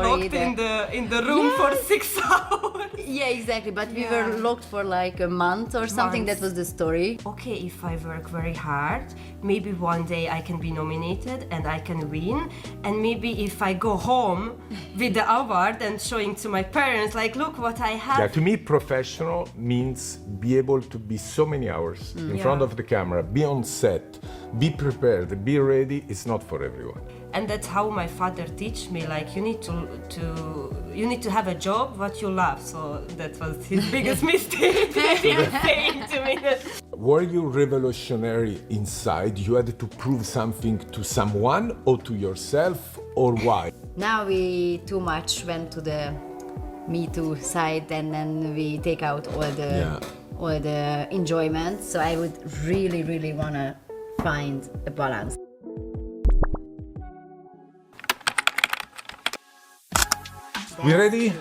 story. locked in the room for 6 hours. Yeah, exactly. But we were locked for like a month or something. Months. That was the story. Okay, if I work very hard, maybe one day I can be nominated and I can win. And maybe if I go home with the award and showing to my parents, like, look what I have. Yeah, to me, professional means be able to be so many hours in front of the camera, be on set, be prepared, be ready. It's not for everyone. And that's how my father teach me, like, you need to have a job what you love. So that was his biggest mistake. He was saying to me that. Were you revolutionary inside? You had to prove something to someone or to yourself, or why? Now we too much went to the Me Too side, and then we take out all the enjoyment. So I would really, really wanna find a balance. We ready?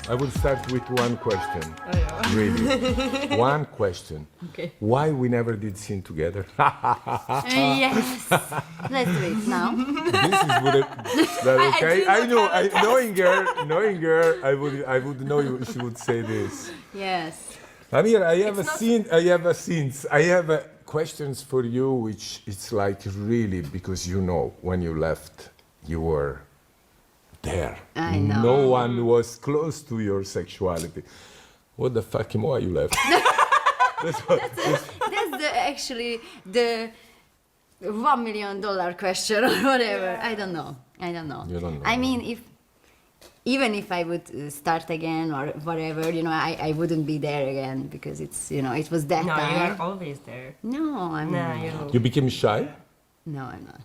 I will start with one question. Really, one question. Okay. Why we never did scene together? Yes, let's do it now. This is that okay. I know. Knowing her, I would know she would say this. Yes. Amir, I have questions for you, which it's like really, because you know when you left, you were there. I know. No one was close to your sexuality. What the fuck, why you left? That's actually the $1 million question or whatever. I don't know. You don't know. I mean, even if I would start again or whatever, I wouldn't be there again, because it's, it was that No, time. you are always there. No, I'm No, not. You became shy? No, I'm not.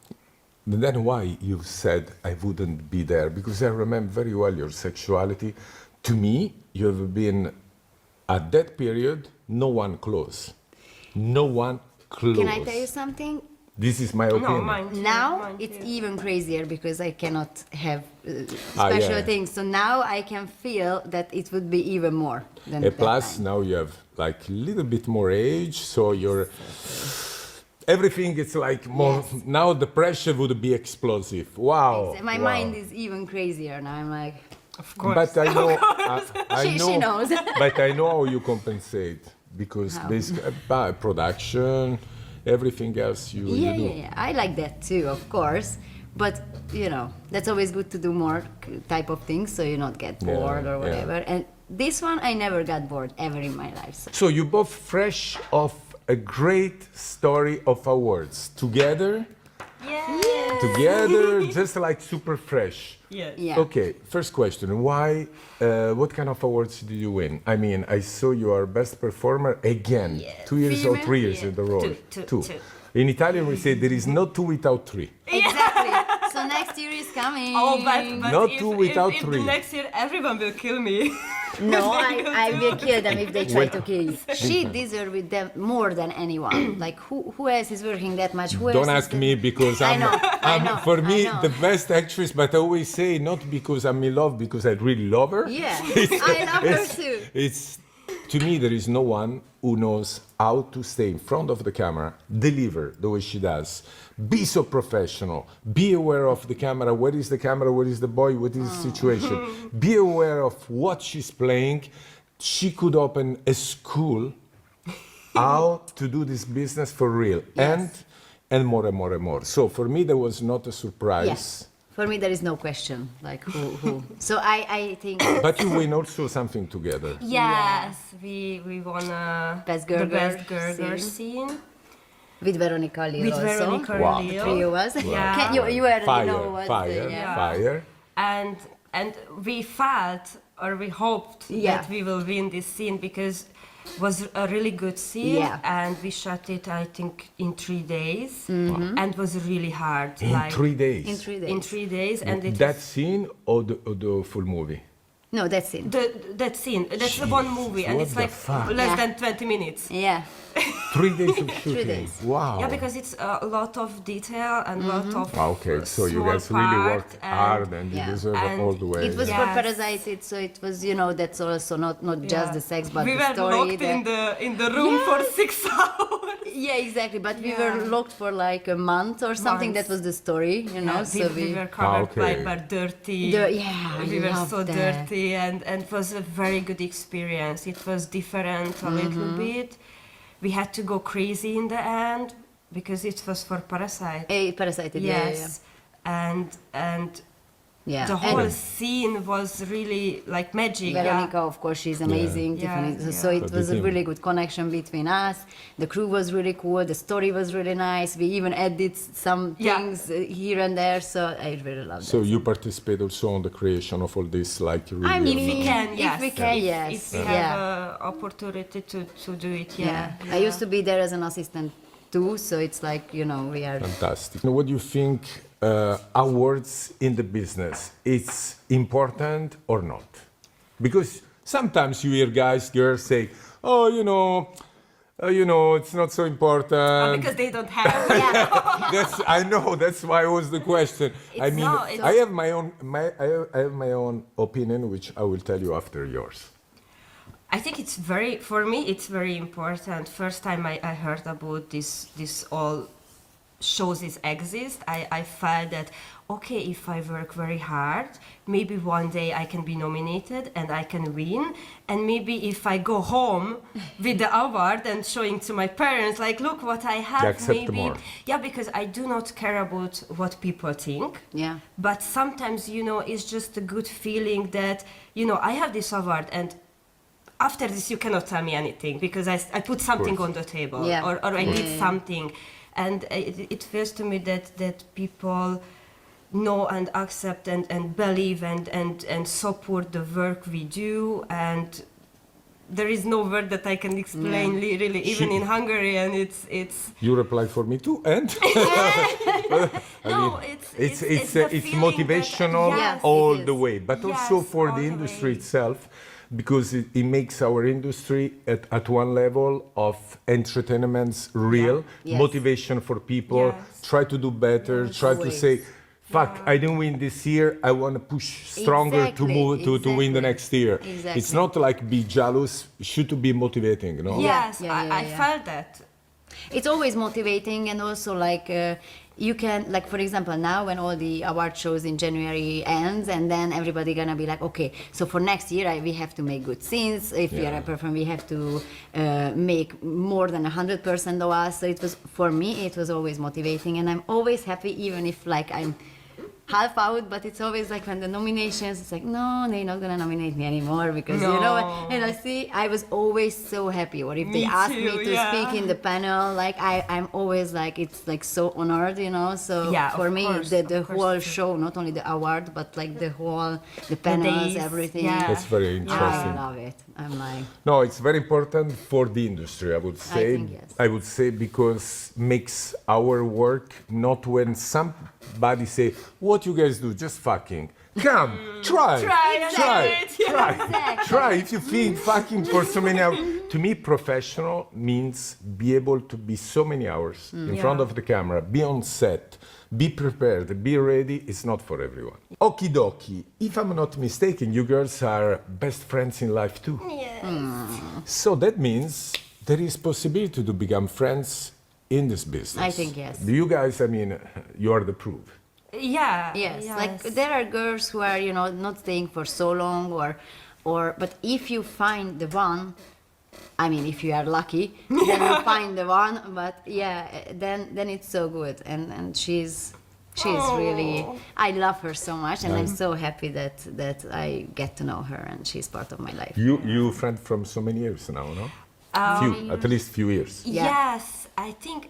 Then why you said I wouldn't be there? Because I remember very well your sexuality. To me, you have been, at that period, no one close. No one close. Can I tell you something? This is my opinion. No, mine too. Now Mine it's too. even crazier, because I cannot have special things. So now I can feel that it would be even more than that Plus, time. now you have like a little bit more age, so you're... Everything is like more... Yes. Now the pressure would be explosive. Wow. My wow. mind is even crazier now. I'm like, Of course. But I know... I know, she knows. But I know how you compensate, because basically production, everything else you do. yeah. I like that too, of course. But, that's always good to do more type of things, so you not get bored or whatever. And this one, I never got bored ever in my life. So you both fresh off a great story of awards. Together, just like super fresh. Yes. Yeah. Okay, first question. Why, what kind of awards did you win? I mean, I saw you are best performer again, 2 years or 3 years in the row. Two. In Italian, we say there is no two without three. Exactly. So next year is coming. Oh, but Not if, two without if three. Next year everyone will kill me. No, I will kill them if they try to kill you. She deserves with them more than anyone. Like, who else is working that much? Who Don't else ask me, because I I'm, know, I know, for me, I know. the best actress, but I always say not because I'm in love, because I really love her. Yeah, I love her too. It's, to me, there is no one who knows how to stay in front of the camera, deliver the way she does, be so professional, be aware of the camera, where is the camera, where is the boy, what is the situation, be aware of what she's playing. She could open a school how to do this business for real, Yes. and more and more and more. So for me, there was not a surprise. Yes. For me, there is no question. Like, who. So I think But you win also something together. Yes, we won Best the Gurgler best Gurgler scene. with Veronica Lil With also. Veronica Wow. Lil. Three of us. Yeah. Can you already Fire, know what fire, yeah. fire. And we felt, or we hoped, Yeah. that we will win this scene, because it was a really good scene. Yeah. And we shot it, I think, in 3 days, and it was really hard. In 3 days. In 3 days. In 3 days, and it That was- scene or the full movie? No, that's it. that scene. That's the one movie, and what it's the like fuck? less Yeah. than 20 minutes. Yeah. 3 days of shooting. days. Wow. Yeah, because it's a lot of detail and lot of Okay, so you small guys really part, worked hard, and you Yeah. deserve and all the way. It was Yes. for Parasite, so it was, that's also not just Yeah. the sex, but we the were story. locked in the room for 6 hours. Yeah, exactly. But we were locked for like a month or something. Months. That was the story, you know. Yeah, So we were covered by dirty. Yeah, we I were love so that. dirty, and it was a very good experience. It was different a little bit. We had to go crazy in the end because it was for Parasite. Parasited, Yes, and yeah. the And whole scene was really like magic. Veronica, of course, she's amazing. Tiffany. Yeah, So it But was the a team- really good connection between us. The crew was really cool. The story was really nice. We even added some things here and there. So I really loved it. So you participate also on the creation of all this, like really. I mean, If we can, yes. If we can, yes. If we Yeah. have an opportunity to do it, Yeah. I used to be there as an assistant too, so it's like, you know, we are. Fantastic. What do you think awards in the business, it's important or not? Because sometimes you hear guys, girls say, oh, it's not so important. because they don't have. I know, that's why it was the question. I mean, no, it's- I have I have my own opinion, which I will tell you after yours. I think for me, it's very important. First time I heard about this all shows exist, I felt that, okay, if I work very hard, maybe one day I can be nominated and I can win. And maybe if I go home with the award and showing to my parents, like, look what I have, They accept maybe. more. Yeah, because I do not care about what people think. Yeah. But sometimes, it's just a good feeling that, I have this award, and after this you cannot tell me anything because I put something on the table, Yeah. or I Yeah, did yeah, yeah. something. And it feels to me that people know and accept and believe and support the work we do, and there is no word that I can explain really, even in Hungarian. It's You reply for me too, and no, it's the feeling motivational that, yes, all it is. the way, but also Yes, for all the the industry way. itself, because it makes our industry at one level of entertainment real, Yes. motivation for people, Yes. try to do better, try to Always. say, fuck, I didn't win this year, I want to push stronger Exactly, to move to win the exactly. next year. Exactly. It's not like be jealous, it should be motivating, no? yes, Yeah, I felt that. It's always motivating, and also like you can, like, for example, now when all the award shows in January ends, and then everybody gonna be like, okay, so for next year we have to make good scenes. If we are a performer, we have to make more than 100% of us. So it was, for me, it was always motivating, and I'm always happy, even if like I'm half out, but it's always like when the nominations, it's like, no, they're not gonna nominate me anymore because you know what? And I was always so happy. Or if they Me asked me too, to yeah. speak in the panel, like I'm always like, it's like so honored, So Yeah, for of me, course, the of course. whole show, not only the award, but like the panels, days, everything. yeah. That's very interesting. I love it. I'm like, No, it's very important for the industry, I would say. think yes. I would say because makes our work not when somebody say, what you guys do, just fucking. Come, try. Try. If you feel fucking for so many hours. To me, professional means be able to be so many hours in front of the camera, be on set, be prepared, be ready. It's not for everyone. Okie dokie. If I'm not mistaken, you girls are best friends in life too. Yes. So that means there is possibility to become friends in this business. I think yes. Do you guys, you are the proof. Yeah. yes, like there are girls who are, not staying for so long, but if you find the one, if you are lucky, then you find the one. But yeah, then it's so good, and she's really, I love her so much, and I'm so happy that I get to know her, and she's part of my life. You friend from so many years now, no? At least few years. Yeah. Yes, I think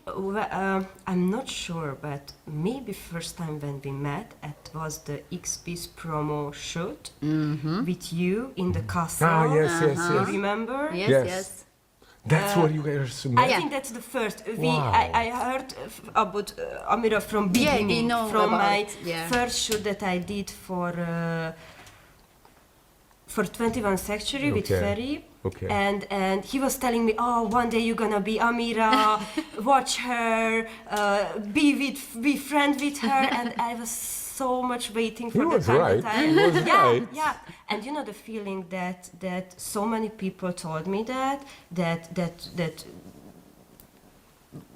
I'm not sure, but maybe first time when we met, it was the XP's promo shoot with you in the castle. Ah, yes. You remember? Yes, Yes. yes. That's where you guys met. I think that's the first. Wow. I heard about Amira from Yeah, we beginning, know from about my it, yeah. first shoot that I did for 21st Century with Okay. Ferry. Okay. And he was telling me, oh, one day you're gonna be Amira, watch her, be friend with her, and I was so much waiting for He the was time right. that I, He was yeah, right. yeah, and the feeling that so many people told me that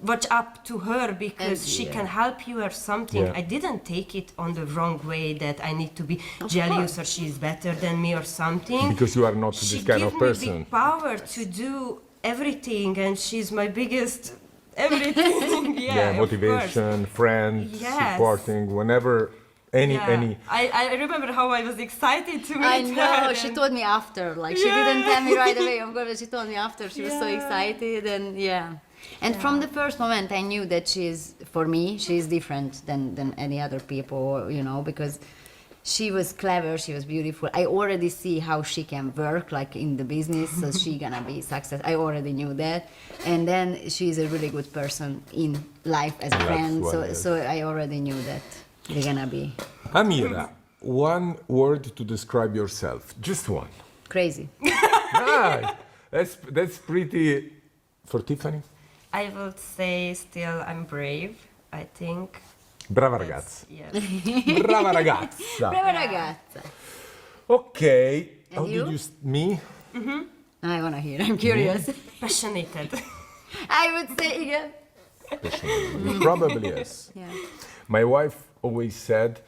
watch up to her because And- she can help you or something. Yeah. I didn't take it on the wrong way that I need to be jealous or she's better than me or something. Because you are not She this kind gave of me person. the power to do everything, and she's my biggest everything. Yeah, of motivation, friend, Yes. supporting, whenever any. I remember how I was excited to meet I her. know, she and- told me after, like she Yeah. didn't tell me right away, of course, but she told me after, she was so Yeah. excited, and yeah. And from the first moment I knew that she's, for me, she's different than any other people, you know, because she was clever, she was beautiful. I already see how she can work, like in the business, so she gonna be success. I already knew that. And then she's a really good person in life as a Life, friend, well, so, yes. so I already knew that they're gonna be Amira, one word to describe yourself, just one. crazy. Right. That's pretty. For Tiffany? I would say still I'm brave, I think. Brava ragazza. Yes. Brava ragazza. Brava ragazza. Okay. And How you? did you? Me? I wanna hear, I'm curious. Passionate. I would say, yeah. Probably yes. Yeah. My wife always said,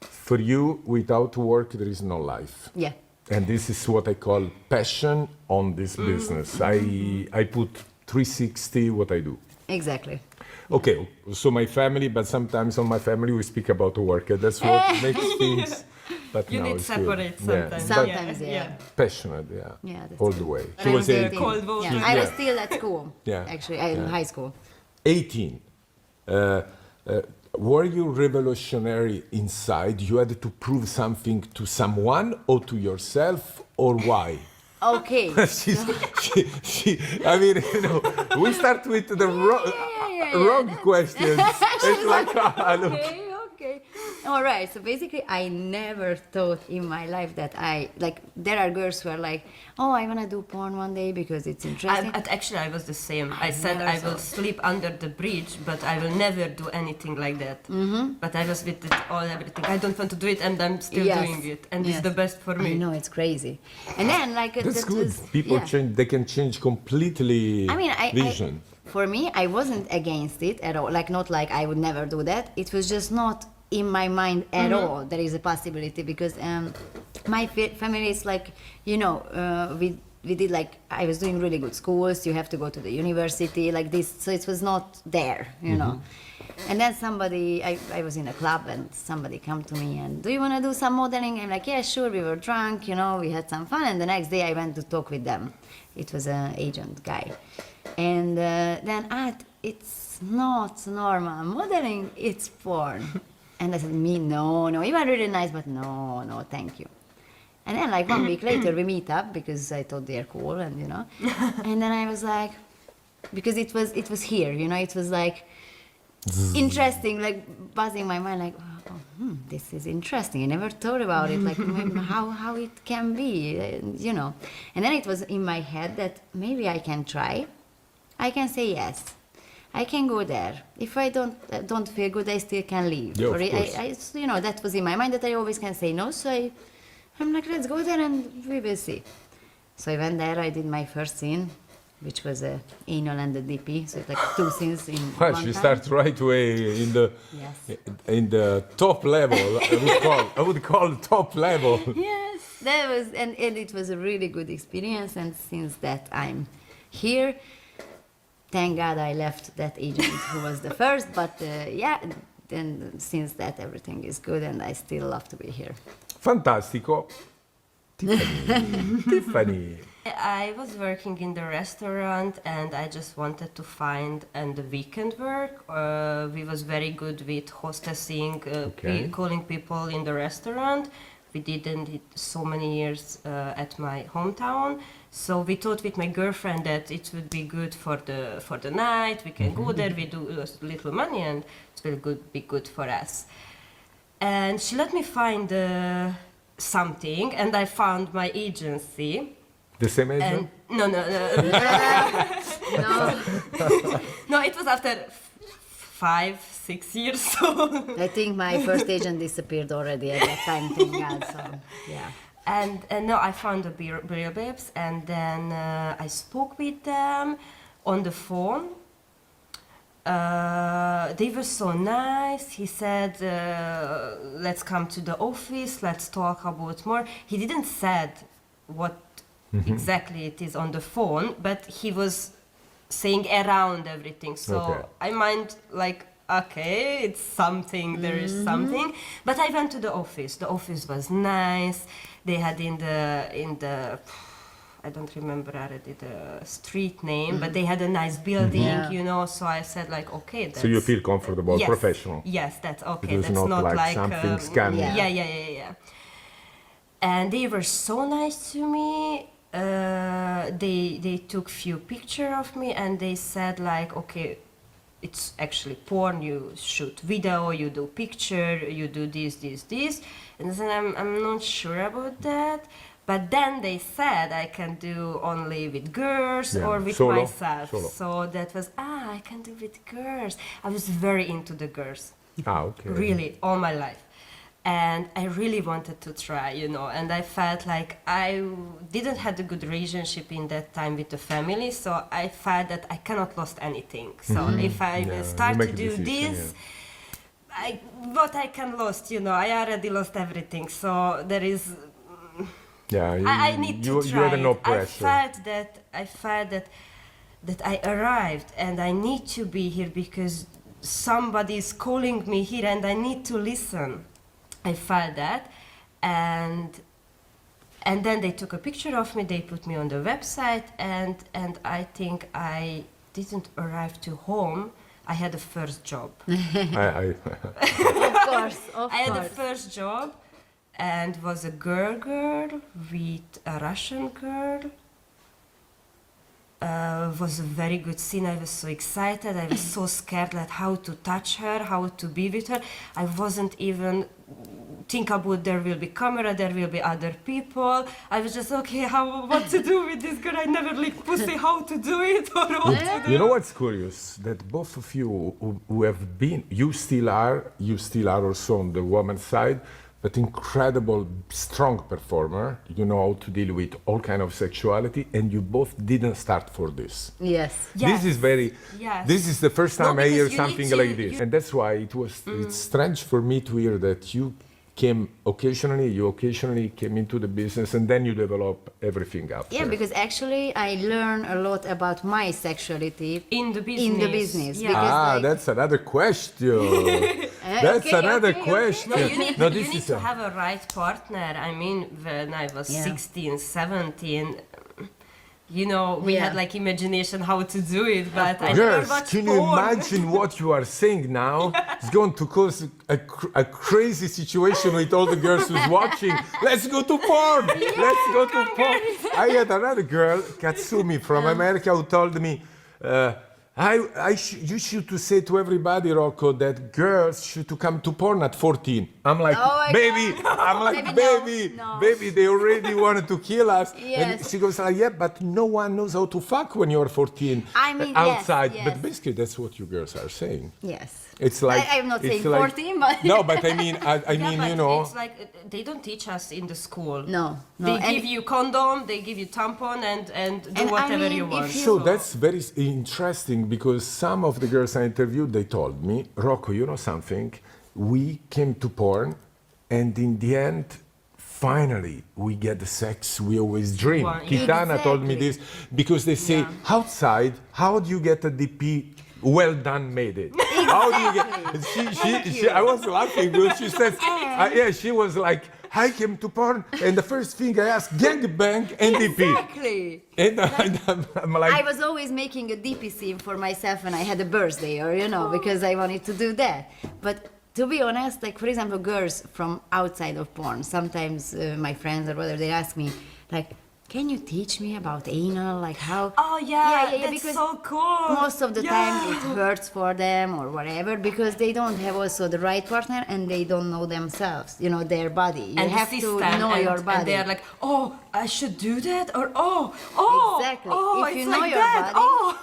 "For you, without work, there is no life." Yeah. And this is what I call passion on this business. I put 360 what I do. Exactly. Okay, so my family, but sometimes on my family we speak about work, and that's what makes things. But You now need it's separate good. Yeah, sometimes. but Sometimes, yeah. passionate, yeah, Yeah, that's all good. the way. When She I was 18. Cold water. Yeah, I was Yeah. still at school. Yeah. Actually, in Yeah. high school. 18. Were you revolutionary inside? You had to prove something to someone or to yourself, or why? Okay. I mean, you know, we start with the wrong questions. It's like, look. Okay. All right. So basically, I never thought in my life that there are girls who are like, oh, I want to do porn one day because it's interesting. Actually, I was the same. I said never I will thought. sleep under the bridge, but I will never do anything like that. But I was with everything. I don't want to do it, and I'm still Yes. doing it, and it's Yes. the best for me. I know, it's crazy. And then, like, That's that good. was, People yeah. change. They can change completely I mean, vision. for me, I wasn't against it at all. Like, not like I would never do that. It was just not in my mind at all. There is a possibility because my family is like, you know, we did like, I was doing really good schools. You have to go to the university like this. So it was not there, you know. And then I was in a club and somebody come to me and, do you want to do some modeling? I'm like, yeah, sure. We were drunk, you know, we had some fun. And the next day I went to talk with them. It was an agent guy. And then, it's not normal modeling, it's porn. And I said, me, no, you are really nice, but no, thank you. And then like 1 week later we meet up because I thought they're cool and, you know. And then I was like, because it was here, you know, it was like interesting, like buzzing my mind, like, this is interesting. I never thought about it, like how it can be, you know. And then it was in my head that maybe I can try. I can say yes. I can go there. If I don't feel good, I still can leave. Yeah, of Or course. you know, that was in my mind that I always can say no. So I'm like, let's go there and we will see. So I went there. I did my first scene, which was a anal and a DP. So it's like 2 scenes in Well, one she time. starts right away Yes. in the top level. I would call top level. Yes, that was, and it was a really good experience. And since that, I'm here. Thank God I left that agent who was the first, but yeah, then since that everything is good and I still love to be here. Fantastico. Tiffany. Tiffany. I was working in the restaurant and I just wanted to find the weekend work. We was very good with hostessing, Okay. calling people in the restaurant. We didn't it so many years at my hometown. So we thought with my girlfriend that it would be good for the night. We can go there, we do a little money, and it will be good for us. And she let me find something, and I found my agency. The same age? And no, no, it was after 5-6 years. So. I think my first agent disappeared already at that time, thank God, so yeah. And no, I found the Beer Babes, and then I spoke with them on the phone. they were so nice. He said, let's come to the office, let's talk about more. He didn't said what exactly it is on the phone, but he was saying around everything. So Okay. I mind like, okay, it's something, there is something. But I went to the office. The office was nice. They had in the I don't remember already the street name, but they had a nice building, you know. So I said like, okay, that's, So you feel comfortable, yes, professional. Yes, that's okay. It was That's not not like like something scammy. yeah. And they were so nice to me. They took few picture of me and they said like, okay, it's actually porn. You shoot video, you do picture, you do this. And then I'm not sure about that. But then they said I can do only with girls Yeah. or with Solo. myself. Solo. So that was, I can do with girls. I was very into the girls. Ah, okay. Really, all my life. And I really wanted to try, you know, and I felt like I didn't have a good relationship in that time with the family, so I felt that I cannot lost anything. So if I Yeah, will you start make to a do decision, this, what I can lost, you know, I already lost everything. So there is, Yeah, I need to you try had it. no I pressure. felt that I arrived and I need to be here because somebody is calling me here and I need to listen. I felt that, and then they took a picture of me. They put me on the website, and I think I didn't arrive to home. I had a first job. Of course, of I had a course. first job, and was a girl with a Russian girl. Was a very good scene. I was so excited. I was so scared like how to touch her, how to be with her. I wasn't even think about there will be camera, there will be other people. I was just okay, what to do with this girl? I never like pussy how to do it or what to do. You know what's curious? That both of you who have been, you still are also on the woman's side, but incredible, strong performer. You know how to deal with all kind of sexuality, and you both didn't start for this. Yes. Yes. This is very. Yes. This is the first time I because hear you something need to- like this, and that's why it's strange for me to hear that you occasionally came into the business, and then you develop everything after. Yeah, because actually I learn a lot about my sexuality In the business. Yeah. because like, That's another question. That's okay, another okay. question. No, you need, No, you this need is to have a right partner. I mean, when I was Yeah. 16, 17, you know, we Yeah. had like imagination how to do it, but I never Girls, watched can you porn. imagine what you are saying now? It's going to cause a crazy situation with all the girls who's watching. Let's go to porn. Let's go to porn. I had another girl, Katsumi from America, who told me, you should to say to everybody, Rocco, that girls should to come to porn at 14. I'm like, Oh my baby, I'm like, Baby, no, no. baby, they already wanted to kill us. And Yes. she goes, yeah, but no one knows how to fuck when you're 14 I mean, yes, outside. yes. But basically, that's what you girls are saying. yes. It's like I'm not it's saying like- 14, but no, but I mean, I Yeah, mean, but you know, it's like they don't teach us in the school. no. They and give you condom, they give you tampon, and do And I whatever mean, you if want. you- so that's very interesting because some of the girls I interviewed, they told me, Rocco, you know something? We came to porn, and in the end, finally, we get the sex we always dream. Well, yeah. Kitana told me Exactly. this because they say, outside, how do you get a DP? Well done, made it. How do you get? I was laughing because she says, yeah, she was like, I came to porn, and the first thing I asked, gangbang and DP. Exactly. And I'm like, I was always making a DP scene for myself when I had a birthday, or because I wanted to do that. But to be honest, like for example, girls from outside of porn, sometimes my friends or whatever, they ask me, like, can you teach me about anal, like how? Oh yeah, that's because so cool. most of the time it hurts for them or whatever because they don't have also the right partner and they don't know themselves, their body. You and have the to system, know your body. and they are like, oh, I should do that, or oh, Exactly. oh, If it's you know like your that. body- Oh.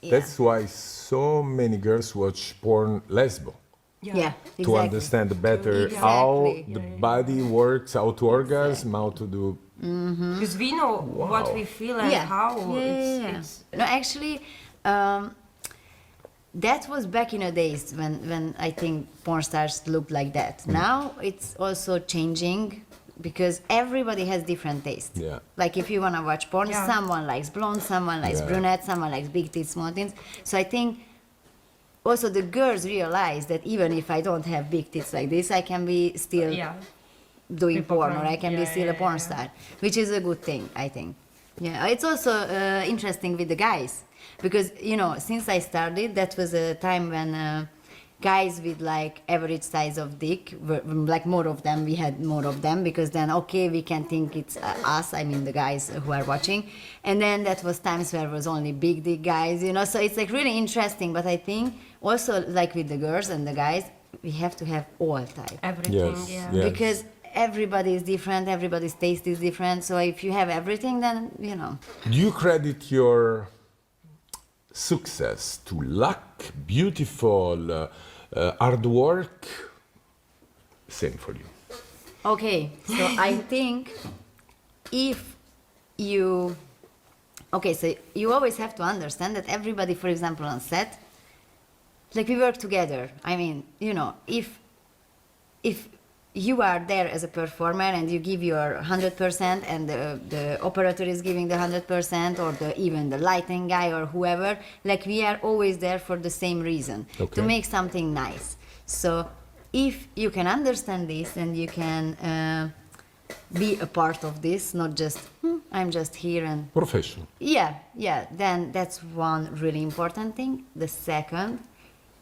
That's why so many girls watch porn lesbo. Yeah, exactly. To understand better how Exactly. the body works, how to orgasm, how to do. Because we know what we feel and how. Yeah. It's No, actually, that was back in the days when I think porn stars looked like that. Now it's also changing because everybody has different tastes. Yeah. Like if you want to watch porn, Yeah. someone likes blonde, someone likes Yeah. brunette, someone likes big tits, small tits. So I think also the girls realize that even if I don't have big tits like this, I can be still Yeah. doing People porn, can- or I can be yeah, still a yeah, porn yeah. star, which is a good thing, I think. Yeah, it's also interesting with the guys because since I started, that was a time when guys with like average size of dick were like more of them. We had more of them because then we can think it's us. I mean the guys who are watching, and then that was times where it was only big dick guys. So it's like really interesting. But I think also like with the girls and the guys, we have to have all type. Everything. Yes, Yeah. yeah. Because everybody is different, everybody's taste is different. So if you have everything, then Do you credit your success to luck, beautiful, hard work? Same for you. Okay. So I think if you so you always have to understand that everybody, for example, on set, like we work together. I mean, if you are there as a performer and you give your 100% and the operator is giving the 100% or even the lighting guy or whoever, like we are always there for the same reason, Okay. to make something nice. So if you can understand this and you can be a part of this, not just I'm just here and Professional. yeah, then that's one really important thing. The second,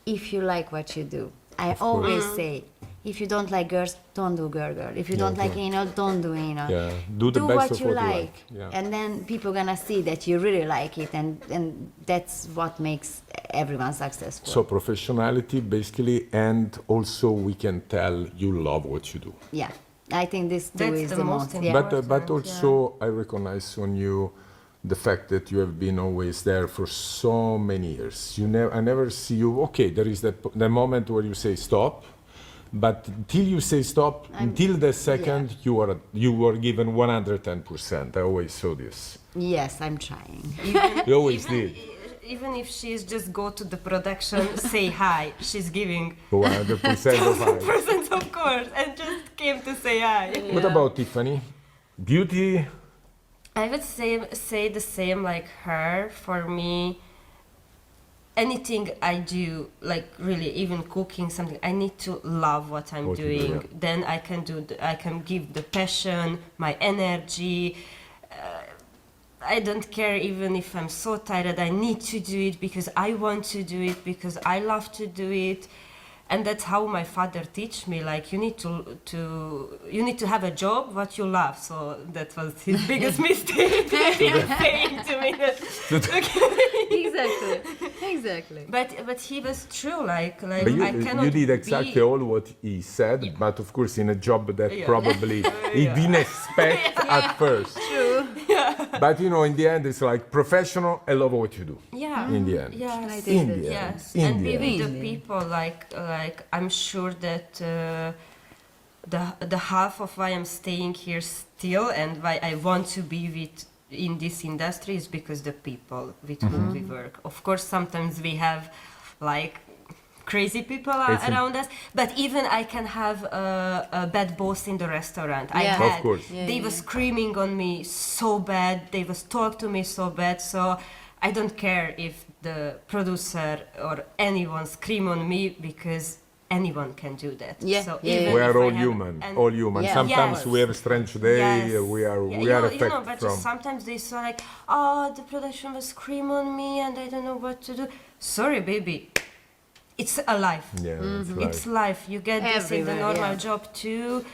if you like what you do, I always say, if you don't like girls, don't do girl. If you don't like anal, don't do anal. Yeah, do the best what of you what you like, like. Yeah. and then people gonna see that you really like it, and that's what makes everyone successful. So professionality, basically, and also we can tell you love what you do. yeah, I think this too That's is the the most most. Yeah. important. But also I recognize on you the fact that you have been always there for so many years. I never see you. Okay, there is the moment where you say stop, but till you say stop, until the second you were given 110%. I always saw this. Yes, I'm trying. You always did. Even if she's just go to the production, say hi, she's giving 100% of I. presents, of course, and just came to say hi. What about Tiffany? Beauty? I would say the same like her. For me, anything I do, like really even cooking something, I need to love what I'm What you do, doing. yeah. Then I can I can give the passion, my energy. I don't care even if I'm so tired. I need to do it because I want to do it, because I love to do it. And that's how my father teach me, like you need to have a job what you love. So that was his biggest mistake that he was saying to me that, Exactly. but he was true, like But I cannot you did exactly be, all what he said, Yeah. but of course in a job that Yeah. probably he didn't expect at first. True. But in the end, it's like professional. I love what you do. yeah, In the end. yes, In the end. yes, In and the be end. with the Really? people, like I'm sure that the half of why I'm staying here still and why I want to be with in this industry is because the people with whom we work. Of course, sometimes we have like crazy people It's im- around us, but even I can have a bad boss in the restaurant. I Yeah. had, Of course. Yeah, they yeah. were screaming on me so bad, they was talk to me so bad, so I don't care if the producer or anyone scream on me because anyone can do that. Yeah, So yeah, even yeah. We if are I all have- human, and- all human. Yeah. Sometimes Yes. we have a strange day. Yes. We are Yeah, we are but affected just from. sometimes they say like, oh, the production will scream on me and I don't know what to do. Sorry, baby. It's a life. Yeah, It's life. You get this in the Everywhere, normal yeah. job too.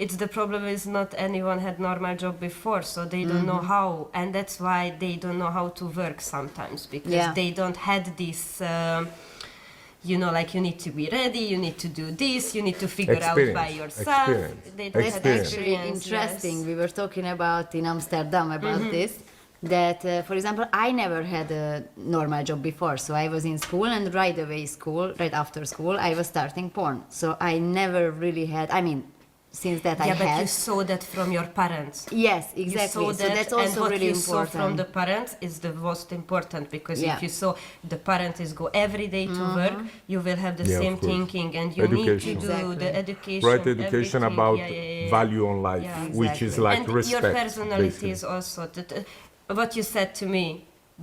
It's the problem is not anyone had normal job before, so they don't know how, and that's why they don't know how to work sometimes because Yeah. they don't had this. Like you need to be ready, you need to do this, you need to figure out by Experience, yourself. experience, They don't have experience. Actually experience, interesting. yes. We were talking about in Amsterdam about this. That, for example, I never had a normal job before. So I was in school, and right after school, I was starting porn. So I never really had. I mean, since that I Yeah, but you had. saw that from your parents. Yes, You exactly. saw So that, that's and also what really you saw important. from the parents is the most important, because Yeah. if you saw the parents is go every day to work, you will have the Yeah, of same course. thinking, and you Education. need to do Exactly. the education. Right education everything. about Yeah. value on life, Yeah. which is Exactly. like And respect. your personality basically. is also that, what you said to me.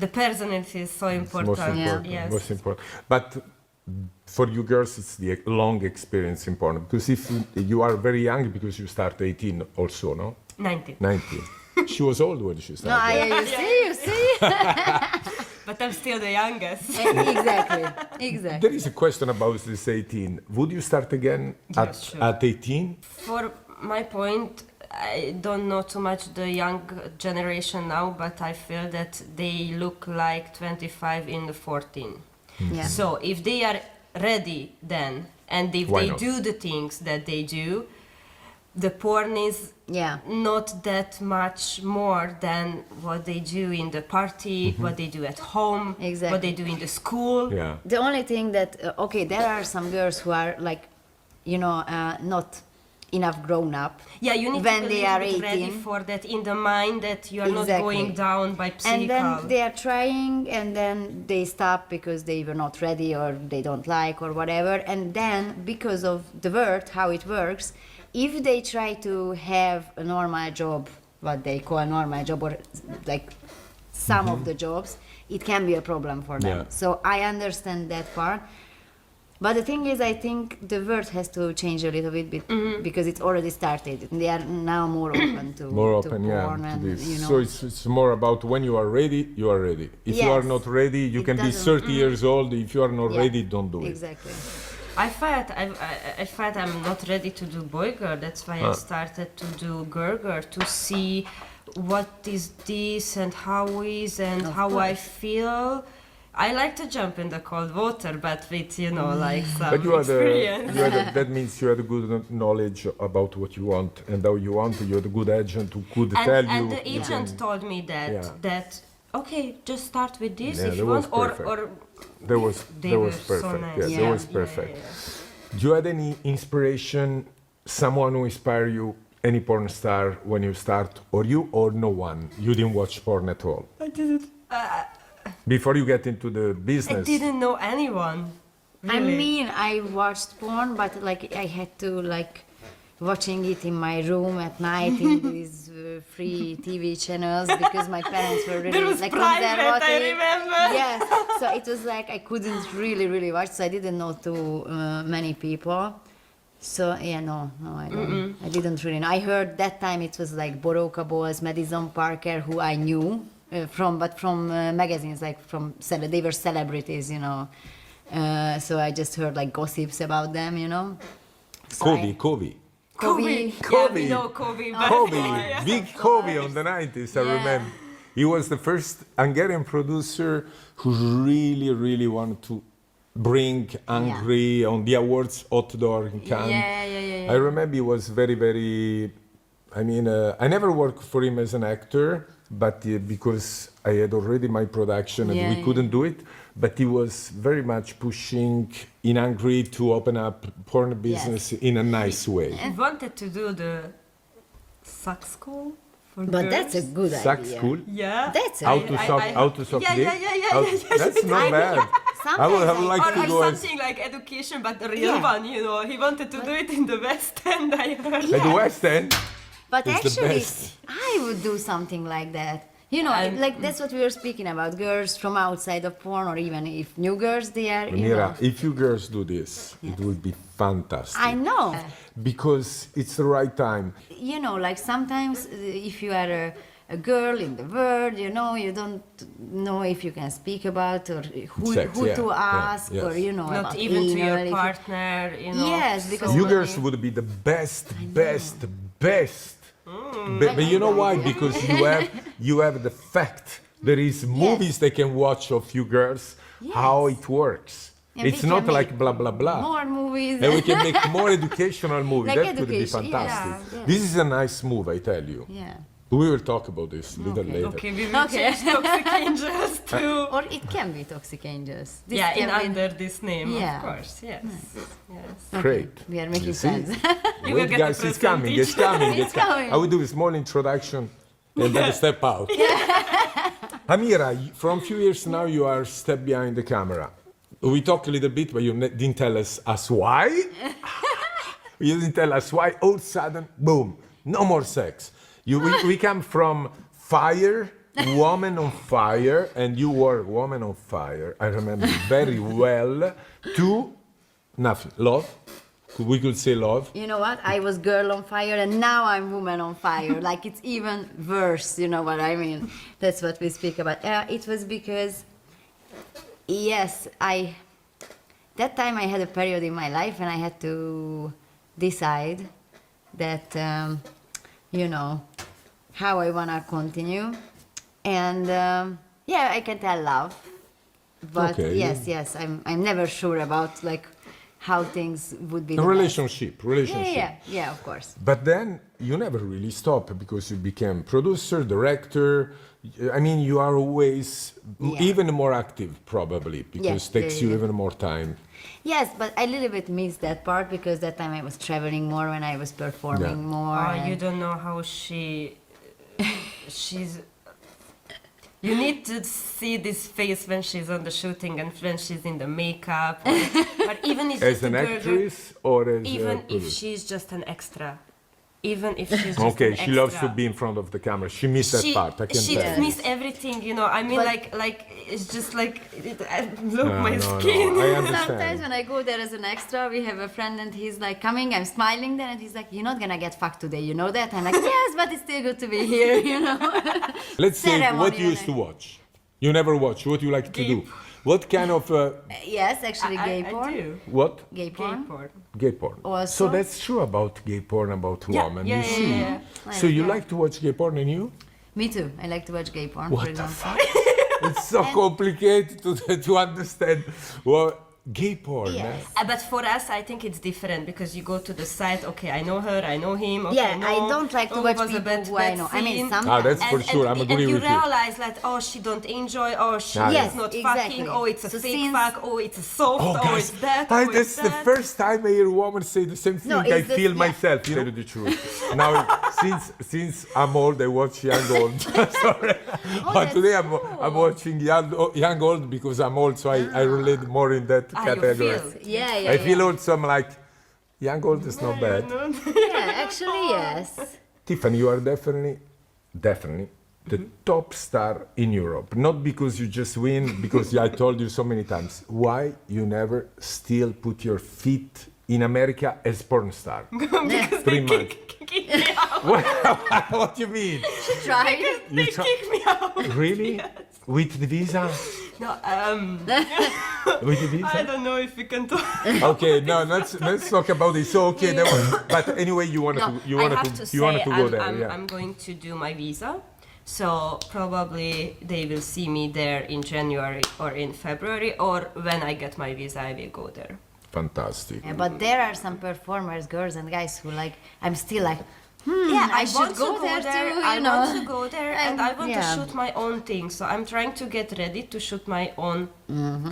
The personality is so It's important. most important. Yes. Most important. But for you girls, it's the long experience important, because if you are very young, because you start 18 also, no? 19. 19. She was old when she No, started. you see? But I'm still the youngest. Exactly. There is a question about this 18. Would you start again Yeah, sure. at 18? For my point, I don't know too much the young generation now, but I feel that they look like 25 in the 14. Yeah. So if they are ready then, and if Why they not? do the things that they do, the porn is Yeah. not that much more than what they do in the party, what they do at home, Exactly. what they do in the school. Yeah. The only thing that okay, there are some girls who are like, not enough grown up. Yeah, you need When to be they a are little bit ready 18. for that in the mind, that you are not Exactly. going down by psychical. And then they are trying, and then they stop because they were not ready, or they don't like, or whatever. And then because of the word, how it works, if they try to have a normal job, what they call a normal job, or like some of the jobs, it can be a problem for them. Yeah. So I understand that part. But the thing is, I think the word has to change a little bit because it's already started. They are now more open to More to open, porn to and, this. So it's more about when you are ready, you are ready. If you are Yes. not ready, you It can be doesn't- 30 years old. If you are not Yeah. ready, don't do it. Exactly. I felt I'm not ready to do boy girl. That's why I started to do girl girl, to see what is this and how is and Of how I course. feel. I like to jump in the cold water, but with like some But you are experience. that means you had a good knowledge about what you want and how you want. You had a good agent who could tell and, you. and the agent told me that Yeah. that okay, just start with this Yeah, if that you was want, perfect. or That was they that were was so perfect. nice. Yeah, Yeah. that was Yeah, perfect. yeah. Do you had any inspiration, someone who inspired you, any porn star when you start, or no one? You didn't watch porn at all I didn't. before you get into the business. I didn't know anyone. I Really. mean, I watched porn, but like I had to like watching it in my room at night in these free TV channels because my parents were really There was like private, I conservative. remember. Yes, so it was like I couldn't really watch. So I didn't know too many people. So yeah, no, I don't. I didn't really know. I heard that time it was like Boroka Bowles, Madison Parker, who I knew from magazines, like they were celebrities, So I just heard like gossips about them, So Kobe. Kobe. Kobe. Yeah, we know Kobe. But Kobe, big Kobe on the 90s, I Yeah. remember. He was the first Hungarian producer who really wanted to bring Hungary on the awards outdoor in Cannes. Yeah. I remember he was very, I never worked for him as an actor, but because I had already my production and Yeah, we couldn't do it, but he was very much pushing in Hungary to open up porn business in a nice way. I wanted to do the sax school for But girls. that's a good Sax idea. school? Yeah. That's How a, to suck Yeah, dick? yeah. That's not bad. I would like Or to go as something like education, but the real Yeah. one, He wanted to do it in the West End, I heard. at the West End. But It's the actually, best. I would do something like that. Like that's what we were speaking about, girls from outside of porn, or even if new girls, they are, Mira, if you girls do this, it would be fantastic. I know. Because it's the right time. Like sometimes if you are a girl in the world, you don't know if you can speak about or who Sex, who yeah, to yeah, ask, yes. or Not about even to anal, your if you- partner, Yes, because You when girls would be the best. But you know why? Because you have the fact. There is movies they can watch of you girls, how Yes. it works. And It's we not can like make blah blah blah. more movies. And we can make more educational movies. Like That would be education, yeah, fantastic. yeah. This is a nice move, I tell you. Yeah. We will talk about this a little later. Okay, we will change Toxic Angels to... Or it can be Toxic Angels. This yeah, can be- under this name, Yeah. of course, yes. Yes. Okay, Great. we are making You see? sense. You will Wait, get guys, the it's coming, it's percentage. coming, It's coming. I will do a small introduction and then step out. Amira, from a few years now, you are step behind the camera. We talked a little bit, but you didn't tell us why. You didn't tell us why. All of a sudden, boom, no more sex. We come from fire, woman on fire, and you were woman on fire. I remember very well. To nothing, love. We could say love. You know what? I was girl on fire and now I'm woman on fire. Like it's even worse, you know what I mean? That's what we speak about. It was because, yes, that time I had a period in my life and I had to decide that, you know, how I want to continue. And yeah, I can tell love. But Okay. yes, I'm never sure about like how things would be. A the best. relationship. Yeah, of course. But then you never really stop because you became producer, director. I mean, you are always even more active probably because it takes you even more time. Yes, but I little bit missed that part because that time I was traveling more when I was performing more. Oh, and- you don't know how she's... You need to see this face when she's on the shooting and when she's in the makeup. Or even if As just an a girl, actress or as even a if producer? she's just an extra. Even if she's just Okay, an she loves to extra. be in front of the camera. She missed that part. I can She tell. missed everything, you know. I mean, But- like it's just like look No, my no, skin. no, I Sometimes understand. when I go there as an extra, we have a friend and he's like coming, I'm smiling there and he's like, you're not gonna get fucked today, you know that? I'm like, yes, but it's still good to be here, you know? Let's say what ceremony you used to watch. You never watch. What you like to do? What kind of Yes, actually gay porn. I do. what? Gay Gay porn. porn. Gay porn. Also- So that's true about gay porn about Yeah, women. yeah, you yeah, see. yeah, So you Yeah. like to watch gay porn, and you? Me too. I like to watch gay porn, What for the example. It's so complicated to understand. Well, gay porn. Yes. eh? But for us, I think it's different because you go to the site. Okay, I know her, I know him. Okay, Yeah, no, I don't like to oh, watch was a people bad- who I bad know. I mean, scene. sometimes. that's for sure. I'm agree and you with you. realize that she don't enjoy, she Yes, is not exactly. fucking, it's a So fake since- fuck, it's a soft, Oh, guys, it's that, that's it's the that. first time I hear a woman say the same thing. No, I it's the- feel yeah. myself. You know the truth. Now, since I'm old, I watch young old. Sorry, but that's today cool. I'm watching young old because I'm old, so I relate more in that You category. feel. Yeah. I feel also I'm like young old is not bad. Yeah, actually, yes. Tiffany, you are definitely the top star in Europe. Not because you just win, because I told you so many times. Why you never still put your feet in America as porn star? 3 months. Kick me out. What do you mean? Try. You They kick me out. Really? With the visa? No, With the I visa? don't know if we can talk. Okay, no, let's talk about it. So okay, but anyway, you wanted No, to you I wanted have to to you wanted say to go there, yeah. I'm going to do my visa. So probably they will see me there in January or in February, or when I get my visa, I will go there. Fantastic. Yeah, but there are some performers, girls and guys who like, I'm still like, Yeah, I should go there too, I you know. want to go there, and I want to yeah. shoot my own thing. So I'm trying to get ready to shoot my own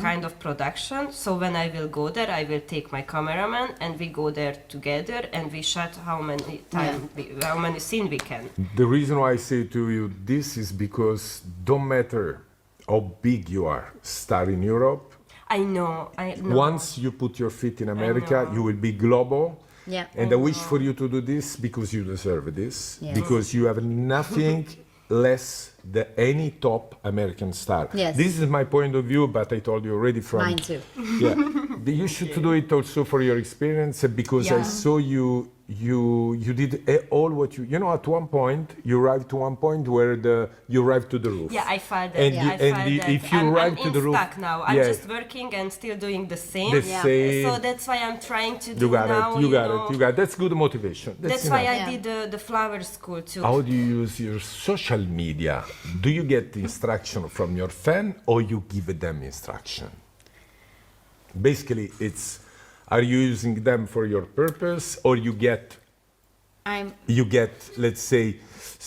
kind of production. So when I will go there, I will take my cameraman, and we go there together, and we shot how many scenes we can. The reason why I say to you this is because don't matter how big you are, star in Europe, I know. once you put your feet in America, you will be global. Yeah. And I wish for you to do this because you deserve this. Yes. Because you have nothing less than any top American star. Yes. This is my point of view, but I told you already from. Mine too. Yeah. You should do it also for your experience because I Yeah. saw you did all what you know at one point you arrived to one point where you arrived to the roof. Yeah, I felt that. And yeah, you- I and felt you- that. if you arrive I'm to the roof- stuck now. I'm yeah. just working and still doing the same. The same. So that's why I'm trying to do You got now. it. You got know. it. You got it. That's good motivation. That's why enough. I Yeah. did the flower school too. How do you use your social media? Do you get instruction from your fan or you give them instruction? Basically, it's are you using them for your purpose or you get you get, let's say,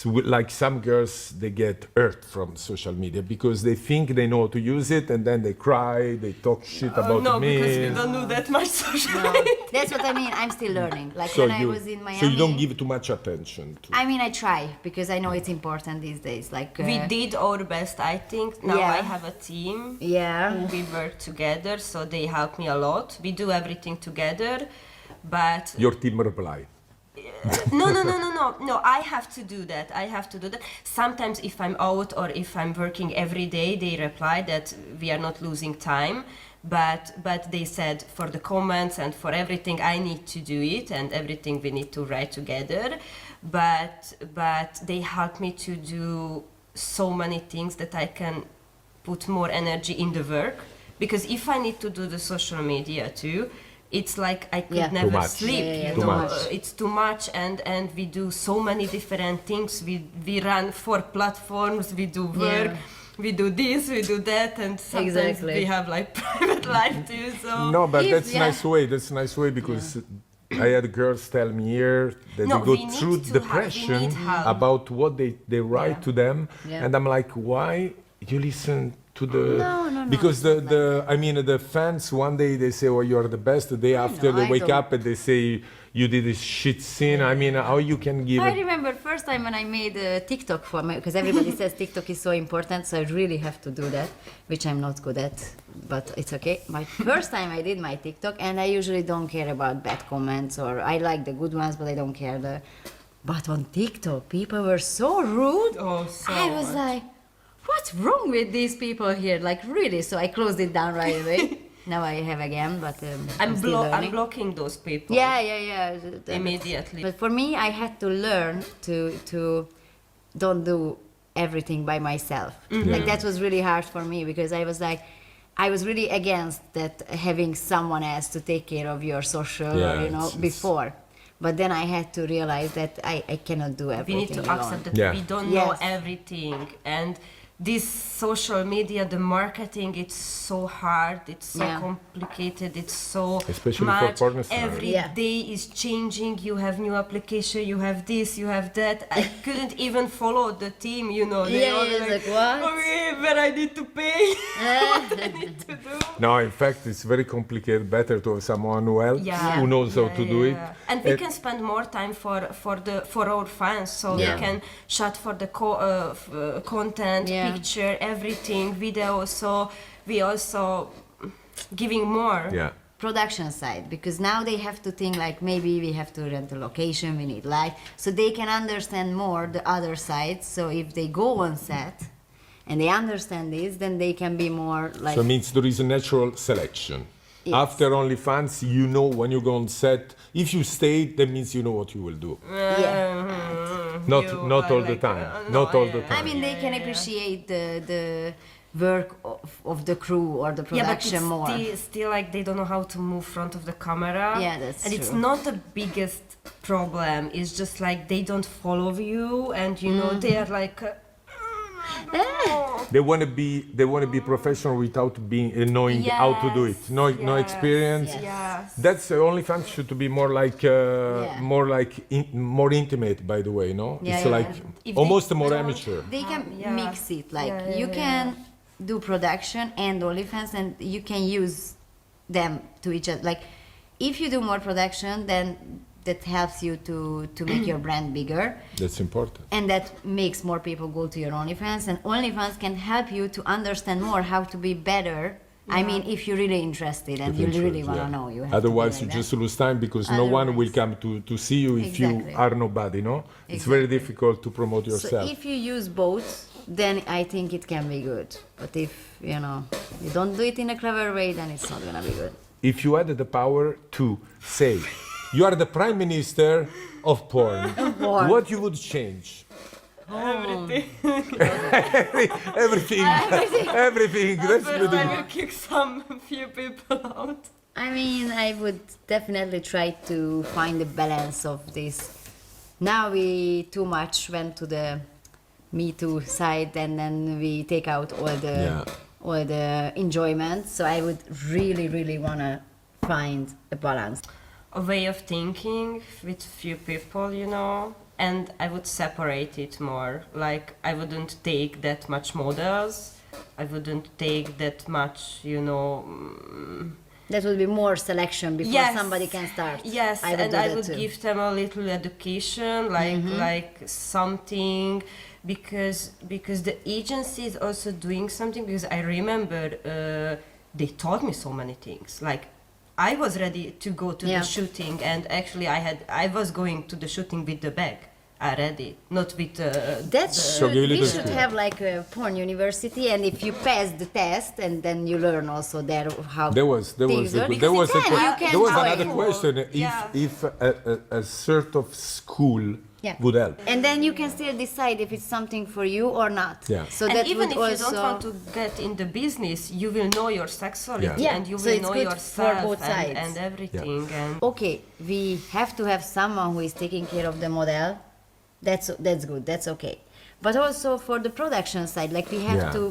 like some girls, they get hurt from social media because they think they know how to use it, and then they cry, they talk shit about no, me. because we don't know that much social No, media. that's what I mean. I'm still learning. Like So when I was in Miami. so you don't give too much attention to. I mean, I try because I know it's important these days. Like We did our best, I think. Now Yeah. I have a team. Yeah. We work together, so they help me a lot. We do everything together, but Your team reply. no, I have to do that. Sometimes if I'm out or if I'm working every day, they reply that we are not losing time, but they said for the comments and for everything I need to do it, and everything we need to write together, but they help me to do so many things that I can put more energy in the work, because if I need to do the social media too, it's like I could Yeah. Too never much. sleep. Yeah, You Too know, much. it's too much, and we do so many different things. We run 4 platforms. We do work. Yeah. We do this. We do that, and sometimes Exactly. we have like private life too. So No, but If- that's yeah. nice way. That's a nice way because I had girls tell me here that No, they go we need through to depression we need help. about what they write Yeah. to them, Yeah. and I'm like, why you listen to the? No, Because the I mean the fans one day they say, oh, you're the best. The day after know, they I wake don't- up and they say you did this shit scene. I mean, how you can give? I remember first time when I made a TikTok for me, because everybody says TikTok is so important, so I really have to do that, which I'm not good at, but it's okay. My first time I did my TikTok, and I usually don't care about bad comments, or I like the good ones, but I don't care But on TikTok, people were so rude. Oh, so I was much. like, what's wrong with these people here? Like really? So I closed it down right away. Now I have again, but I'm still I'm learning. blocking those people. Yeah. Immediately. But for me, I had to learn to don't do everything by myself. Like that was really hard for me because I was like, I was really against that having someone else to take care of your social, Yeah, or, it's- before. But then I had to realize that I cannot do We everything need to alone. accept that Yeah. we don't know Yes. everything, and this social media, the marketing, it's so hard, it's so Yeah. complicated, it's so Especially for much. porn stars. Every Yeah. day is changing. You have new application, you have this, you have that. I couldn't even follow the team, you know. They Yeah, all it's like, what? Okay, but I need to pay. What I need to do. No, in fact, it's very complicated. Better to have someone who knows how to do it. And we can spend more time for our fans, so Yeah. we can shot for the content, Yeah. picture, everything, video. So we also giving more. Yeah. Production side, because now they have to think like maybe we have to rent a location, we need light, so they can understand more the other side. So if they go on set and they understand this, then they can be more like So it means there is a natural selection. Yes. After OnlyFans, you know when you go on set. If you stay, that means you know what you will do. Not You all are the like, time. no, Not all yeah. the time. I mean they can appreciate the work of the crew or the Yeah, but production it's more. still like they don't know how to move front of the camera. Yeah, that's and it's true. not the biggest problem. It's just like they don't follow you, and you know they are like. They want to be professional without being knowing how to do it. No experience. Yes. That's OnlyFans should be more like more intimate. By the way, no, Yeah, it's yeah. like If almost they more don't- amateur. They can Yeah. mix it, like Yeah, you yeah, can do production and OnlyFans, and you can use them to each other. Like if you do more production, then that helps you to make your brand bigger, That's important. and that makes more people go to your OnlyFans, and OnlyFans can help you to understand more how to be better. I mean, if you're really interested and you really want to know, you have Otherwise, to you be like just lose time because no one will Otherwise. come to see you if Exactly. you are nobody. No, it's very Exactly. difficult to promote that. yourself. So if you use both, then I think it can be good. But if you don't do it in a clever way, then it's not gonna be good. If you had the power to say you are the prime minister of porn, porn. what you would change? Everything. Everything. That's First, good. I will kick some few people out. I mean, I would definitely try to find a balance of this. Now we too much went to the Me Too side, and then we take out all the enjoyment. So I would really, really want to find a balance. a way of thinking with few people, you know, and I would separate it more. Like I wouldn't take that much models. I wouldn't take that much, you know. That would be more selection before Yes. somebody can start. Yes, I would and do I that would too. give them a little education, like something, because the agency is also doing something. Because I remember they taught me so many things. Like I was ready to go to Yeah. the shooting, and actually I was going to the shooting with the bag already, not with That So should, give a we little should clue. have like a porn university, and if you pass the test, and then you learn also there how There was things work, there because was you can there was join. another question Yeah. if a sort of school Yeah. would help. And then you can still decide if it's something for you or not. Yeah. So and that even would if also you don't want to get in the business, you will know your sexuality Yeah. and you So will it's know good for yourself both sides. and everything. And okay, we have to have someone who is taking care of the model. That's good. That's okay. But also for the production side, like we have Yeah. to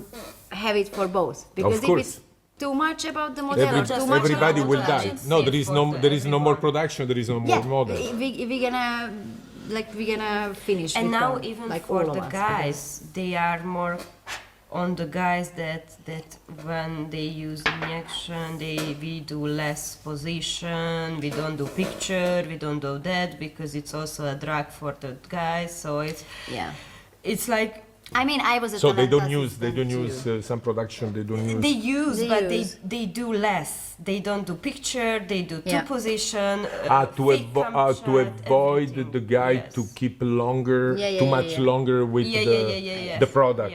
have it for both, because if course. it's too much about the model or too much Everybody about will the die. production, No, there is for no the there is no more everyone. production. There is no more yeah, model. we're gonna finish. and with now porn, even like for all of the us, guys, they are more on the guys that when they use injection, we do less position, we don't do picture, we don't do that because it's also a drug for the guys. So Yeah. it's like I mean, I was a So they talent don't use assistant too. some production. They don't use. they use, They but use. they do less. They don't do picture. They do Yeah. two position. To fake cam shot, avoid everything. the guy Yes. to keep longer, Yeah, too yeah, much yeah. longer with Yeah. the product.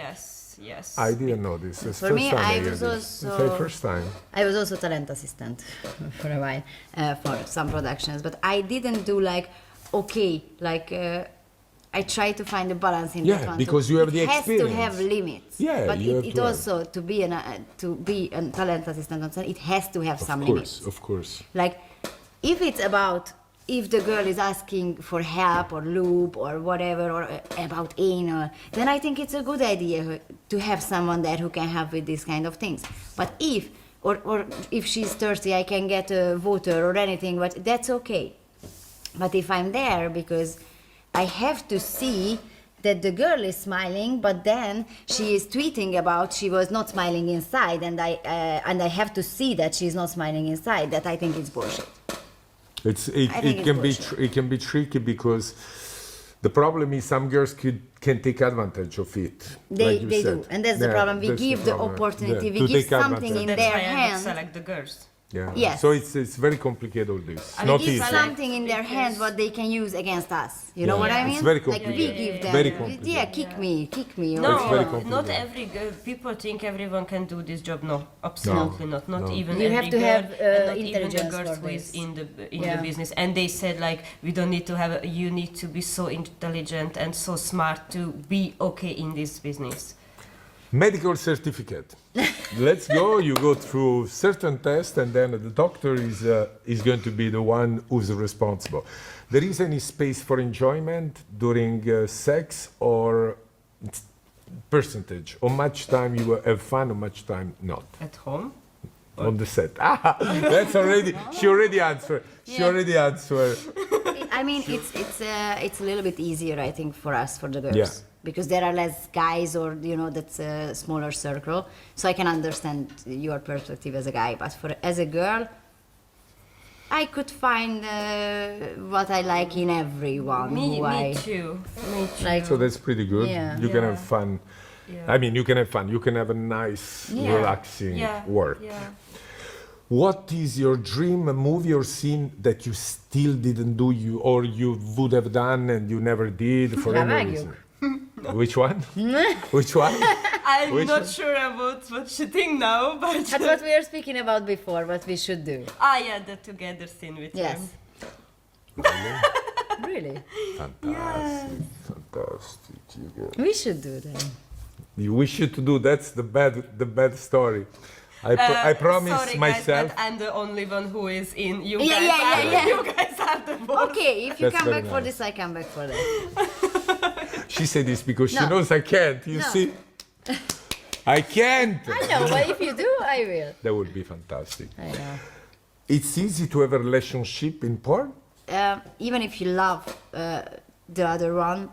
Yes. I didn't know this. It's For first me, time I hear was this. also- It's the first time. I was also talent assistant for a while for some productions, but I didn't do like I try to find a balance in Yeah, that one. because you have the It has to experience. have limits. Yeah, but you have it to have. also to be a talent assistant on set, it has to have some limits. Of course. Like if it's about if the girl is asking for help or lube or whatever or about anal, then I think it's a good idea to have someone there who can help with these kind of things. But if if she's thirsty, I can get a water or anything, but that's okay. But if I'm there because I have to see that the girl is smiling, but then she is tweeting about she was not smiling inside, and I have to see that she's not smiling inside, that I think it's bullshit. I think It can be tricky because the problem is some girls can take advantage of it. They like you do, said. and that's the Yeah, problem. We that's give the problem. opportunity, Yeah, we to give take something advantage. in That's their why I would hand. select the girls. Yeah. Yes. So it's very complicated all this. I mean, Not it's easy. like- Something in their hand what they can use against us. You know Yeah. what I It's mean? very Like we complicated. give them. Very complicated. Yeah, kick me. or- No, It's very not complicated. every girl. People think everyone can do this job. No, absolutely not. Not No. even You every have to girl, have, and not even the intelligence girls for who is this. in the Yeah. business. And they said like we don't need to have. You need to be so intelligent and so smart to be okay in this business. Medical certificate. Let's go. You go through certain tests, and then the doctor is going to be the one who's responsible. There is any space for enjoyment during sex or percentage? How much time you have fun? How much time not At home. on the set? That's already. She already answered. She Yeah. already answered. I mean, it's a little bit easier, I think, for us, for the girls, Yeah. because there are less guys, or that's a smaller circle. So I can understand your perspective as a guy, but as a girl, I could find what I like in everyone. Me Me too. Me too. Like, So that's pretty good. Yeah. You can Yeah. have fun. Yeah. I mean, you can have fun. You can have a nice, Yeah. relaxing Yeah. work. Yeah. What is your dream movie or scene that you still didn't do, or you would have done and you never did for any Vágjuk. reason? Which one? Which one? I'm Which not one? sure about what you think now, but That's what we were speaking about before, what we should do. yeah, the together scene with Yes. him. Really? Fantastic. Fantastic. We should do that. You wish you to do. That's the bad story. I promise sorry myself. guys, but I'm the only one who is in. You Yeah, guys yeah, are, yeah, yeah. You guys are the boss. Okay, if you That's come very back for nice. this, I come back for that. She said this because she No. knows I can't. You No. see? I can't. I know, but if you do, I will. That would be fantastic. I know. It's easy to have a relationship in porn? Even if you love the other one,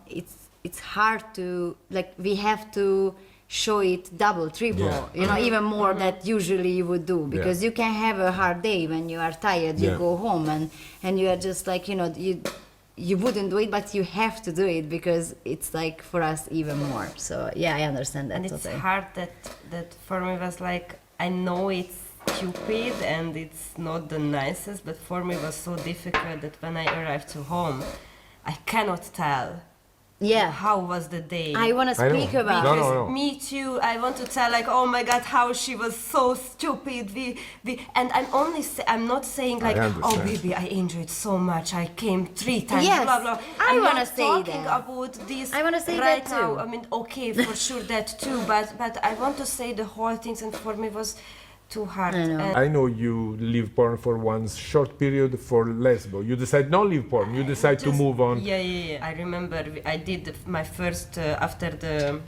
it's hard to, like, we have to show it double, triple, Yeah. even more that usually you would do, because you can have a hard day when you are tired, you go home and you are just like, you wouldn't do it, but you have to do it because it's like for us even more. So yeah, I understand that. And it's totally. hard that for me was like, I know it's stupid and it's not the nicest, but for me it was so difficult that when I arrived to home, I cannot tell how was the day. I want to I know. speak about No, it. no, no. Me too. I want to tell like, oh my God, how she was so stupid. And I'm not saying like, oh understand. baby, I enjoyed so much. I came 3 times. Yes, Blah blah. I I'm wanna not say talking that. about this. I wanna say right that now. too. I mean, okay, for sure that too. But I want to say the whole things, and for me was too hard. I know. And I know you leave porn for one short period for lesbo. You decide not leave porn. You decide to just- move on. Yeah. I remember I did my first after the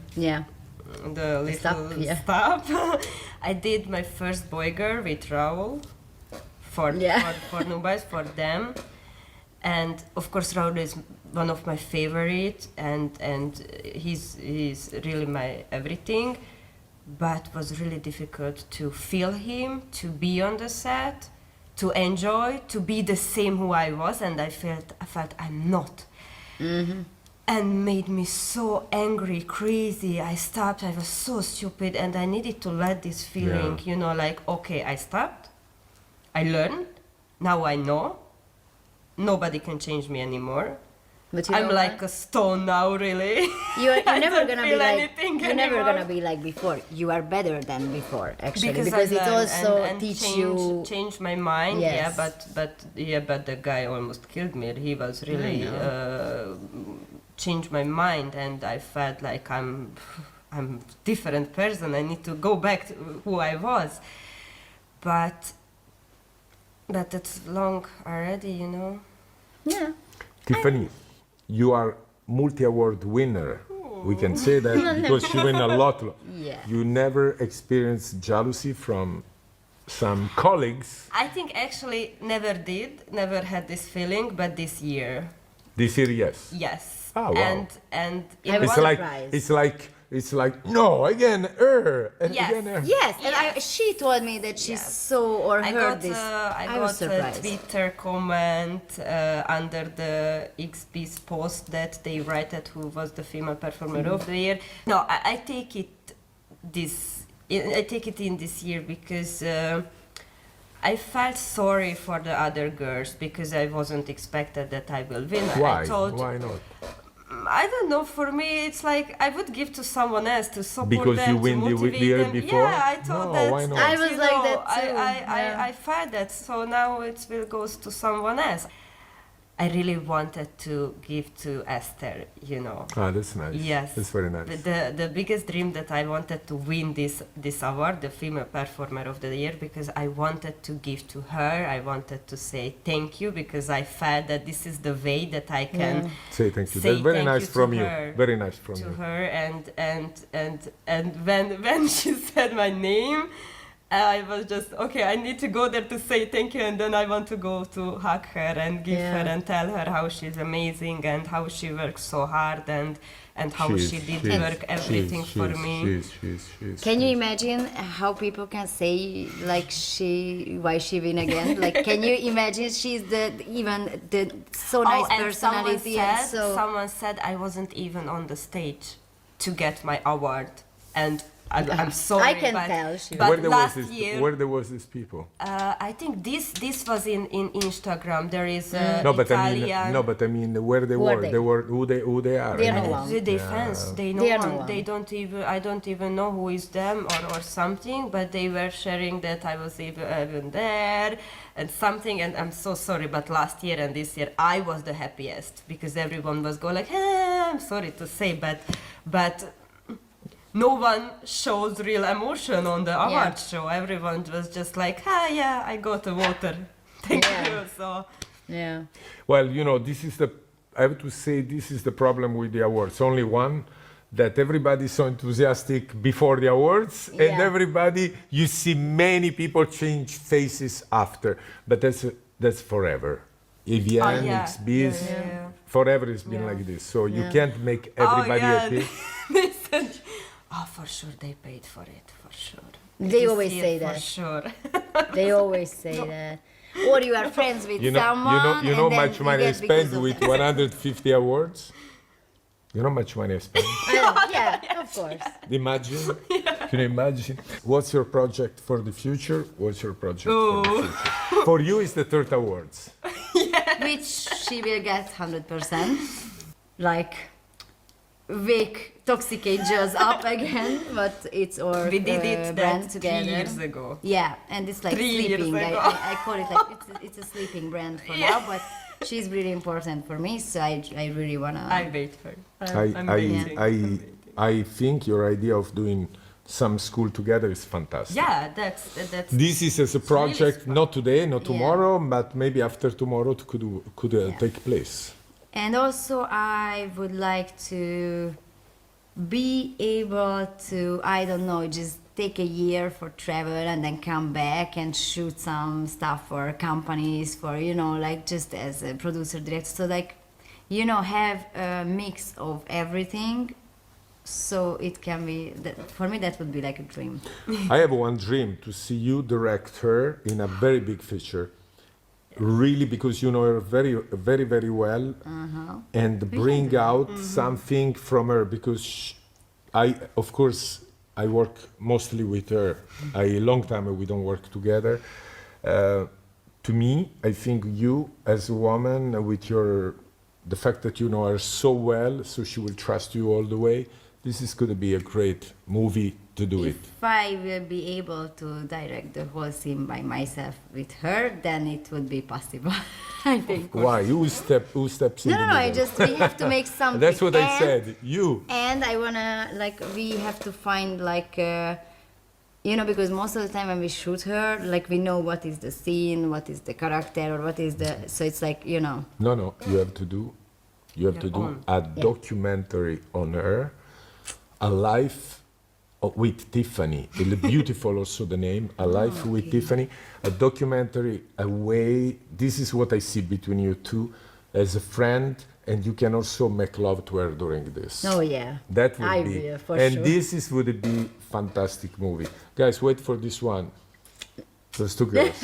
little Stop, stop. I did my first boy girl with Raul for Nubis, for them, and of course Raul is one of my favorite, and he's really my everything, but was really difficult to feel him, to be on the set, to enjoy, to be the same who I was, and I felt I'm not. And made me so angry, crazy. I stopped. I was so stupid, and I needed to let this feeling, like, okay, I stopped. I learned. Now I know. Nobody can change me anymore. But I'm like a stone now, really. You're I never don't gonna be feel like anything you're never anymore. gonna be like before. You are better than before, actually, because I it learned also and change my mind. Yes. Yeah, but the guy almost killed me. He was really changed my mind, and I felt like I'm different person. I need to go back to who I was. But it's long already, Yeah. Tiffany, you are multi-award winner. We can say that because she win a lot. Yeah. You never experienced jealousy from some colleagues. I think actually never had this feeling, but this year, This year, yes. yes. Oh, wow. And I was It's like no again, and Yes. again, Yes, and Yes. she told me that she Yes. saw or I heard got this. I was got a surprised. Twitter comment under the XP's post that they write that who was the female performer of the year. No, I take it in this year because I felt sorry for the other girls because I wasn't expected that I will win. Why? I thought, Why not? I don't know. For me, it's like I would give to someone else to support Because them, you win to the motivate year them. before? Yeah, I thought No, that. why not? I was you like know, that too, yeah. I felt that. So now it will goes to someone else. I really wanted to give to Esther. Ah, that's nice. Yes, That's very nice. The biggest dream that I wanted to win this award, the female performer of the year, because I wanted to give to her. I wanted to say thank you because I felt that this is the way that I can Say thank you. say That's very thank nice you to from you. her. Very nice from to you. her, and when she said my name, I was just okay. I need to go there to say thank you, and then I want to go to hug her and give her and tell her how she's amazing and how she works so hard and how she did work everything for me. She's Can you imagine how people can say like why she win again? Like, can you imagine she's the so nice and personality someone said I wasn't even on the stage to get my award, and I'm sorry. I can but, tell she but where there last was year, where there was these people? I think this was in Instagram. There is But Italian. I mean, where they Who are were? they? They were who they are. They I are mean, no one. They fans. They They are know no one. They one. don't even. I don't even know who is them or something. But they were sharing that I was even there and something. And I'm so sorry. But last year and this year I was the happiest because everyone was going like, I'm sorry to say, but. No one shows real emotion on the award show. Everyone was just like, yeah, I got a water. Thank you. So Yeah. Well, this is I have to say this is the problem with the awards. Only one. that everybody's so enthusiastic before the awards, and Yeah. everybody, you see many people change faces after, but that's forever. Evian, yeah. XB's, Yeah. forever it's been Yeah. like this. So you Yeah. can't make everybody happy. Listen. Oh, for sure they paid for it, for sure. They You always see say it that. For sure. They always say that. Or you are friends with You know someone. you and know then much you money I get because spend of with that. 150 awards? You know how much money I spend? Yeah, of course. Imagine. Can you imagine? What's your project for the future? What's your project for the future? For you, it's the third awards. Which she will get 100%. Like, wake toxic angels up again, but it's our We did it brand that together. 3 years ago. Yeah, and it's like 3 years sleeping. ago. I call it like it's a sleeping brand for now, but she's really important for me, so I really wanna. I wait for it. I'm waiting. I think your idea of doing some school together is fantastic. Yeah, that's This is as a project, fun. not today, not Yeah. tomorrow, but maybe after tomorrow it could Yeah. take place. And also, I would like to be able to, I don't know, just take a year for travel and then come back and shoot some stuff for companies, for, you know, like just as a producer director. So, like, you know, have a mix of everything. So it can be, for me, that would be like a dream. I have one dream to see you direct her in a very big feature. Really, because you know her very, very, very well, and bring out something from her. Because of course, I work mostly with her. A long time we don't work together. To me, I think you, as a woman, with the fact that you know her so well, so she will trust you all the way. This is going to be a great movie to do it. If I will be able to direct the whole scene by myself with her, then it would be possible. I think. Why? Who steps in No, the no, no. middle? We have to make something. That's what I And- said. You. And I wanna, like, we have to find, like, you know, because most of the time when we shoot her, like, we know what is the scene, what is the character, or what is the. So it's like, you know. No, you have to do own. a documentary on her, a life with Tiffany. It's beautiful also the name, a life with Tiffany, a documentary, a way. This is what I see between you two as a friend, and you can also make love to her during this. Oh yeah. That would I be, will, for and sure. would be fantastic movie. Guys, wait for this one. Those two girls.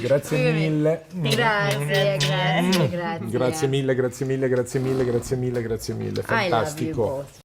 Grazie mille. Grazie, grazie, grazie. Grazie mille, grazie mille, grazie mille, grazie mille, grazie mille. I love you Fantastico. both.